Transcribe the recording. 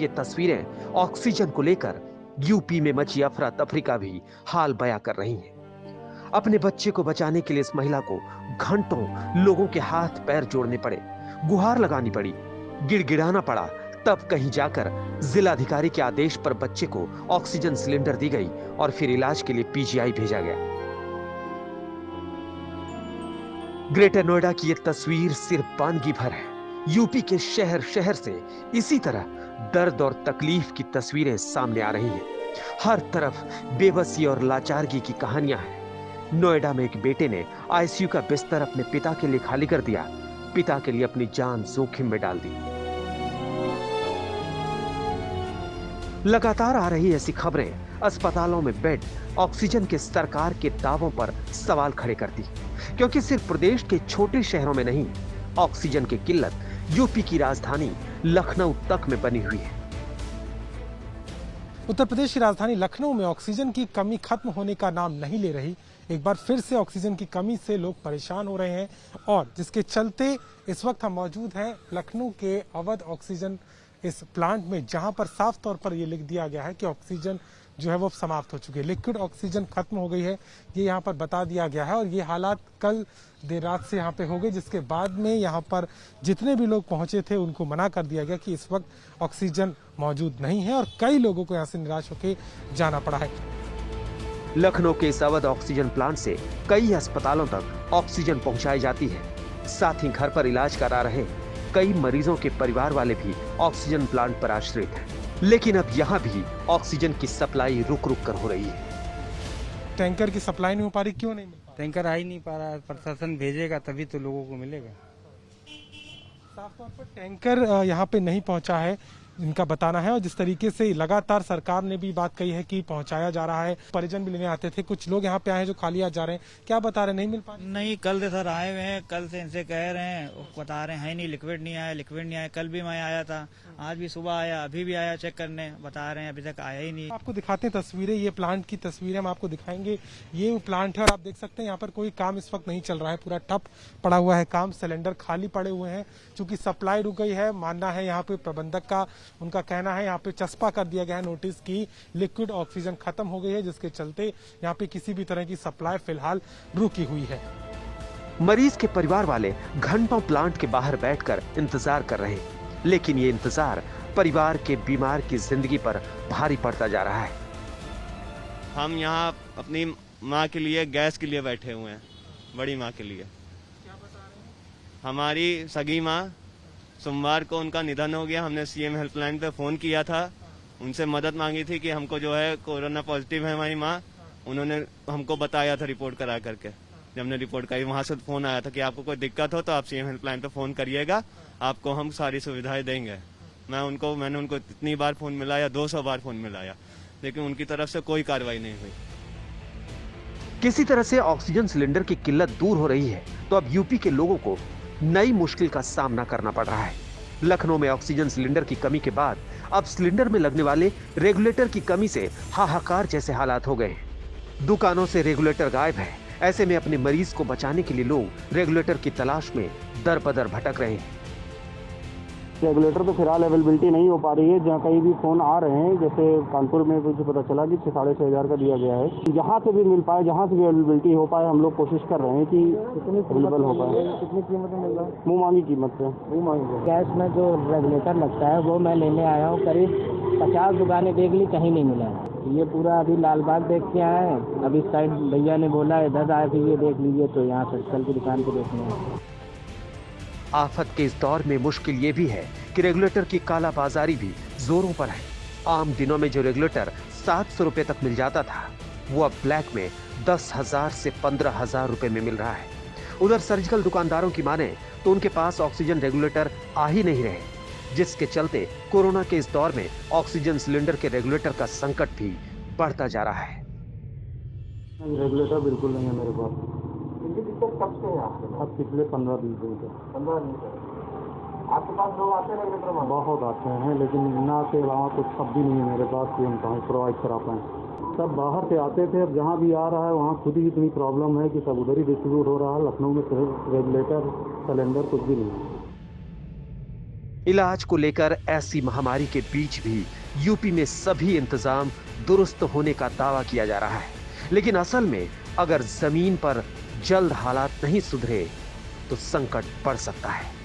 ये तस्वीरें ऑक्सीजन को लेकर यूपी में मची अफरा तफरी का भी हाल बयां कर रही हैं। अपने बच्चे को बचाने के लिए इस महिला को घंटों लोगों के हाथ पैर जोड़ने पड़े, गुहार लगानी पड़ी, गिड़गिड़ाना पड़ा, तब कहीं जाकर जिलाधिकारी के आदेश पर बच्चे को ऑक्सीजन सिलेंडर दी गई और फिर इलाज के लिए पीजीआई भेजा गया। ग्रेटर नोएडा की ये तस्वीर सिर्फ वानगी भर है। यूपी के शहर शहर से इसी तरह दर्द और तकलीफ की तस्वीरें सामने आ रही हैं। हर तरफ बेबसी और लाचारगी की कहानियां हैं। नोएडा में एक बेटे ने आईसीयू का बिस्तर अपने पिता के लिए खाली कर दिया, पिता के लिए अपनी जान जोखिम में डाल दी। लगातार आ रही ऐसी खबरें अस्पतालों में बेड, ऑक्सीजन के सरकार के दावों पर सवाल खड़े करती, क्योंकि सिर्फ प्रदेश के छोटे शहरों में नहीं, ऑक्सीजन की किल्लत यूपी की राजधानी लखनऊ तक में बनी हुई है। उत्तर प्रदेश की राजधानी लखनऊ में ऑक्सीजन की कमी खत्म होने का नाम नहीं ले रही। एक बार फिर से ऑक्सीजन की कमी से लोग परेशान हो रहे हैं और जिसके चलते इस वक्त हम मौजूद हैं लखनऊ के अवध ऑक्सीजन इस प्लांट में, जहां पर साफ तौर पर यह लिख दिया गया है कि ऑक्सीजन जो है वो समाप्त हो चुकी है, लिक्विड ऑक्सीजन खत्म हो गई है, ये यहाँ पर बता दिया गया है। और ये हालात कल देर रात से यहाँ पे हो गए, जिसके बाद में यहाँ पर जितने भी लोग पहुंचे थे उनको मना कर दिया गया कि इस वक्त ऑक्सीजन मौजूद नहीं है और कई लोगों को यहाँ से निराश होकर जाना पड़ा है। लखनऊ के इस अवध ऑक्सीजन प्लांट से कई अस्पतालों तक ऑक्सीजन पहुंचाई जाती है। साथ ही घर पर इलाज करा रहे कई मरीजों के परिवार वाले भी ऑक्सीजन प्लांट पर आश्रित हैं। लेकिन अब यहाँ भी ऑक्सीजन की सप्लाई रुक रुक कर हो रही है। टैंकर की सप्लाई नहीं हो पा रही, क्यों नहीं मिल पा रही? टैंकर आ ही नहीं पा रहा है। प्रशासन भेजेगा तभी तो लोगों को मिलेगा। साफ तौर पर टैंकर यहाँ पे नहीं पहुंचा है, इनका बताना है। और जिस तरीके से लगातार सरकार ने भी बात कही है कि पहुंचाया जा रहा है, परिजन भी लेने आते थे, कुछ लोग यहाँ पे आए हैं जो खाली आज जा रहे हैं, क्या बता रहे हैं, नहीं मिल पा रहे? नहीं, कल से सर आए हुए हैं, कल से इनसे कह रहे हैं, बता रहे हैं नहीं, लिक्विड नहीं आया, लिक्विड नहीं आया। कल भी मैं आया था, आज भी सुबह आया, अभी भी आया चेक करने, बता रहे हैं अभी तक आया ही नहीं। आपको दिखाते हैं तस्वीरें, ये प्लांट की तस्वीरें हम आपको दिखाएंगे। ये वो प्लांट है और आप देख सकते हैं यहाँ पर कोई काम इस वक्त नहीं चल रहा है, पूरा ठप पड़ा हुआ है काम, सिलेंडर खाली पड़े हुए हैं। चूंकि सप्लाई रुक गई है, मानना है यहाँ पे प्रबंधक का, उनका कहना है यहाँ पे चस्पा कर दिया गया है नोटिस की लिक्विड ऑक्सीजन खत्म हो गई है, जिसके चलते यहाँ पे किसी भी तरह की सप्लाई फिलहाल रुकी हुई है। मरीज के परिवार वाले घंटों प्लांट के बाहर बैठकर इंतजार कर रहे हैं, लेकिन ये इंतजार परिवार के बीमार की जिंदगी पर भारी पड़ता जा रहा है। हम यहाँ अपनी माँ के लिए, गैस के लिए बैठे हुए हैं, बड़ी माँ के लिए। क्या बता रहे हैं? हमारी सगी माँ, सोमवार को उनका निधन हो गया। हमने सीएम हेल्पलाइन पे फोन किया था, उनसे मदद मांगी थी कि हमको जो है कोरोना पॉजिटिव है हमारी माँ। उन्होंने हमको बताया था रिपोर्ट करा करके। जब हमने रिपोर्ट कराई, वहां से फोन आया था कि आपको कोई दिक्कत हो तो आप सीएम हेल्पलाइन पे फोन करिएगा, आपको हम सारी सुविधाएं देंगे। मैंने उनको इतनी बार फोन मिलाया, 200 बार फोन मिलाया, लेकिन उनकी तरफ से कोई कार्रवाई नहीं हुई। किसी तरह से ऑक्सीजन सिलेंडर की किल्लत दूर हो रही है तो अब यूपी के लोगों को नई मुश्किल का सामना करना पड़ रहा है। लखनऊ में ऑक्सीजन सिलेंडर की कमी के बाद अब सिलेंडर में लगने वाले रेगुलेटर की कमी से हाहाकार जैसे हालात हो गए हैं। दुकानों से रेगुलेटर गायब है। ऐसे में अपने मरीज को बचाने के लिए लोग रेगुलेटर की तलाश में दर बदर भटक रहे हैं। रेगुलेटर तो फिलहाल अवेलेबिलिटी नहीं हो पा रही है। जहाँ कहीं भी फोन आ रहे हैं, जैसे कानपुर में मुझे पता चला कि 6,500 का दिया गया है। जहाँ से भी मिल पाए, जहाँ से भी अवेलेबिलिटी हो पाए, हम लोग कोशिश कर रहे हैं कि अवेलेबल हो पाए। कितनी कीमत में मिल रहा है? मुँह मांगी कीमत पे। गैस में जो रेगुलेटर लगता है वो मैं लेने आया हूँ, करीब 50 दुकानें देख ली, कहीं नहीं मिला है। ये पूरा अभी लालबाग देख के आए हैं, अभी साइड भैया ने बोला इधर आए थे, ये देख लीजिए, तो यहाँ सर्कल की दुकान पे देखने हैं। आफत के इस दौर में मुश्किल ये भी है कि रेगुलेटर की कालाबाजारी भी जोरों पर है। आम दिनों में जो रेगुलेटर 700 रुपए तक मिल जाता था, वो अब ब्लैक में 10,000 से 15,000 रुपए में मिल रहा है। उधर सर्जिकल दुकानदारों की माने तो उनके पास ऑक्सीजन रेगुलेटर आ ही नहीं रहे, जिसके चलते कोरोना के इस दौर में ऑक्सीजन सिलेंडर के रेगुलेटर का संकट भी बढ़ता जा रहा है। रेगुलेटर बिल्कुल नहीं है मेरे पास। कब से है आपके? अब पिछले 15-20 दिन से। 15 दिन से आपके पास लोग आते हैं रेगुलेटर? बहुत आते हैं, लेकिन ना के वहाँ कुछ सब भी नहीं है मेरे पास कि हम प्रोवाइड करा पाएँ। सब बाहर से आते थे, अब जहाँ भी आ रहा है वहाँ खुद ही इतनी प्रॉब्लम है कि सब उधर ही डिस्ट्रीब्यूट हो रहा है। लखनऊ में रेगुलेटर सिलेंडर कुछ भी नहीं है। इलाज को लेकर ऐसी महामारी के बीच भी यूपी में सभी इंतजाम दुरुस्त होने का दावा किया जा रहा है, लेकिन असल में अगर जमीन पर जल्द हालात नहीं सुधरे तो संकट बढ़ सकता है।